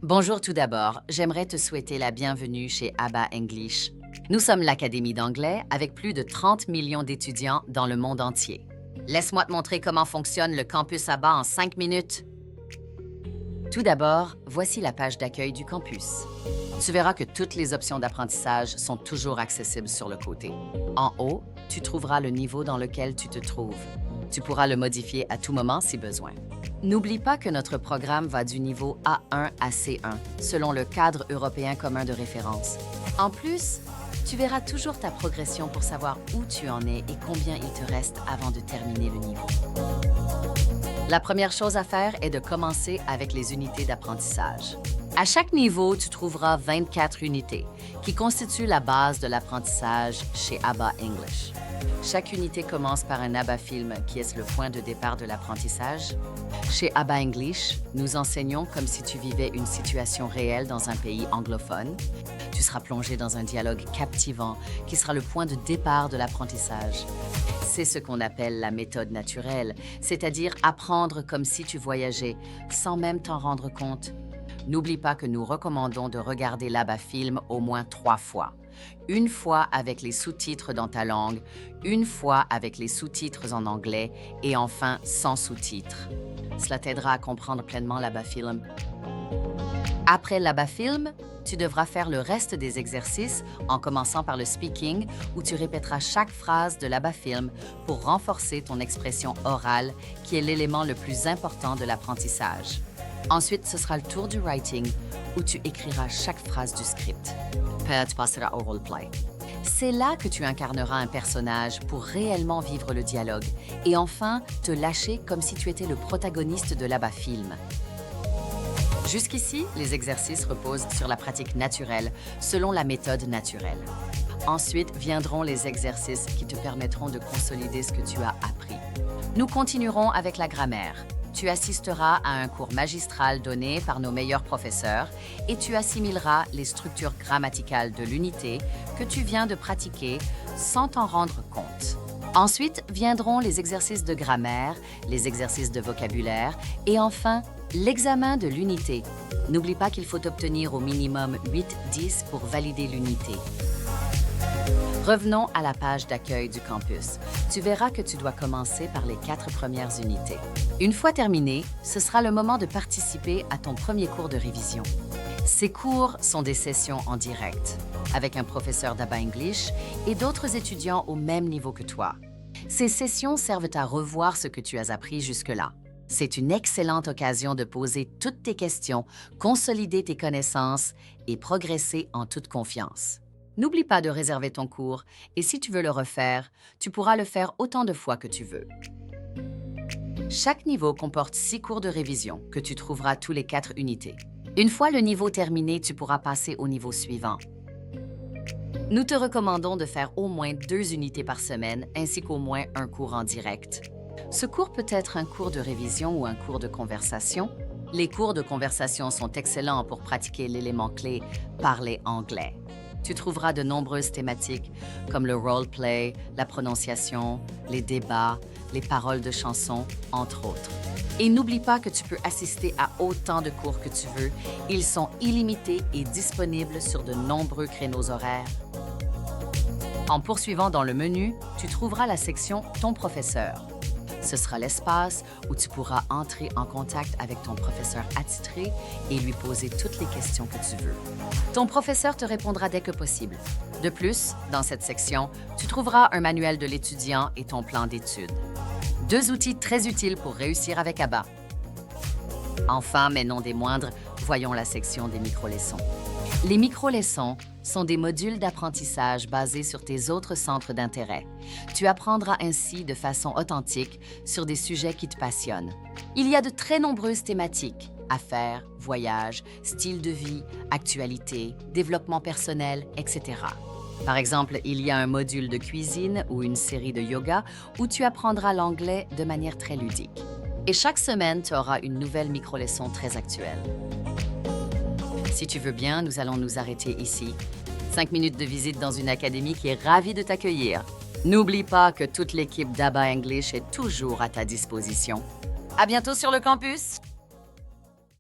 Bonjour tout d'abord, j'aimerais te souhaiter la bienvenue chez ABBA English. Nous sommes l'Académie d'anglais avec plus de 30 millions d'étudiants dans le monde entier. Laisse-moi te montrer comment fonctionne le campus ABBA en 5 minutes. Tout d'abord, voici la page d'accueil du campus. Tu verras que toutes les options d'apprentissage sont toujours accessibles sur le côté. En haut, tu trouveras le niveau dans lequel tu te trouves. Tu pourras le modifier à tout moment si besoin. N'oublie pas que notre programme va du niveau A1 à C1, selon le cadre européen commun de référence. En plus, tu verras toujours ta progression pour savoir où tu en es et combien il te reste avant de terminer le niveau. La première chose à faire est de commencer avec les unités d'apprentissage. À chaque niveau, tu trouveras 24 unités, qui constituent la base de l'apprentissage chez ABBA English. Chaque unité commence par un ABBA film qui est le point de départ de l'apprentissage. Chez ABBA English, nous enseignons comme si tu vivais une situation réelle dans un pays anglophone. Tu seras plongé dans un dialogue captivant qui sera le point de départ de l'apprentissage. C'est ce qu'on appelle la méthode naturelle, c'est-à-dire apprendre comme si tu voyageais, sans même t'en rendre compte. N'oublie pas que nous recommandons de regarder l'ABBA film au moins 3 fois. Une fois avec les sous-titres dans ta langue, une fois avec les sous-titres en anglais et enfin sans sous-titres. Cela t'aidera à comprendre pleinement l'ABBA film. Après l'ABBA film, tu devras faire le reste des exercices en commençant par le speaking où tu répéteras chaque phrase de l'ABBA film pour renforcer ton expression orale qui est l'élément le plus important de l'apprentissage. Ensuite, ce sera le tour du writing où tu écriras chaque phrase du script. Puis tu passeras au roleplay. C'est là que tu incarneras un personnage pour réellement vivre le dialogue et enfin te lâcher comme si tu étais le protagoniste de l'ABBA film. Jusqu'ici, les exercices reposent sur la pratique naturelle, selon la méthode naturelle. Ensuite viendront les exercices qui te permettront de consolider ce que tu as appris. Nous continuerons avec la grammaire. Tu assisteras à un cours magistral donné par nos meilleurs professeurs et tu assimileras les structures grammaticales de l'unité que tu viens de pratiquer sans t'en rendre compte. Ensuite viendront les exercices de grammaire, les exercices de vocabulaire et enfin, l'examen de l'unité. N'oublie pas qu'il faut obtenir au minimum 8-10 pour valider l'unité. Revenons à la page d'accueil du campus. Tu verras que tu dois commencer par les 4 premières unités. Une fois terminé, ce sera le moment de participer à ton premier cours de révision. Ces cours sont des sessions en direct, avec un professeur d'ABBA English et d'autres étudiants au même niveau que toi. Ces sessions servent à revoir ce que tu as appris jusque-là. C'est une excellente occasion de poser toutes tes questions, consolider tes connaissances et progresser en toute confiance. N'oublie pas de réserver ton cours et si tu veux le refaire, tu pourras le faire autant de fois que tu veux. Chaque niveau comporte 6 cours de révision que tu trouveras tous les 4 unités. Une fois le niveau terminé, tu pourras passer au niveau suivant. Nous te recommandons de faire au moins 2 unités par semaine ainsi qu'au moins un cours en direct. Ce cours peut être un cours de révision ou un cours de conversation. Les cours de conversation sont excellents pour pratiquer l'élément clé « parler anglais ». Tu trouveras de nombreuses thématiques comme le roleplay, la prononciation, les débats, les paroles de chansons, entre autres. Et n'oublie pas que tu peux assister à autant de cours que tu veux. Ils sont illimités et disponibles sur de nombreux créneaux horaires. En poursuivant dans le menu, tu trouveras la section « Ton professeur ». Ce sera l'espace où tu pourras entrer en contact avec ton professeur attitré et lui poser toutes les questions que tu veux. Ton professeur te répondra dès que possible. De plus, dans cette section, tu trouveras un manuel de l'étudiant et ton plan d'études. 2 outils très utiles pour réussir avec ABBA. Enfin, mais non des moindres, voyons la section des micro-leçons. Les micro-leçons sont des modules d'apprentissage basés sur tes autres centres d'intérêt. Tu apprendras ainsi de façon authentique sur des sujets qui te passionnent. Il y a de très nombreuses thématiques: affaires, voyages, style de vie, actualité, développement personnel, etc. Par exemple, il y a un module de cuisine ou une série de yoga où tu apprendras l'anglais de manière très ludique. Et chaque semaine, tu auras une nouvelle micro-leçon très actuelle. Si tu veux bien, nous allons nous arrêter ici. 5 minutes de visite dans une académie qui est ravie de t'accueillir. N'oublie pas que toute l'équipe d'ABBA English est toujours à ta disposition. À bientôt sur le campus!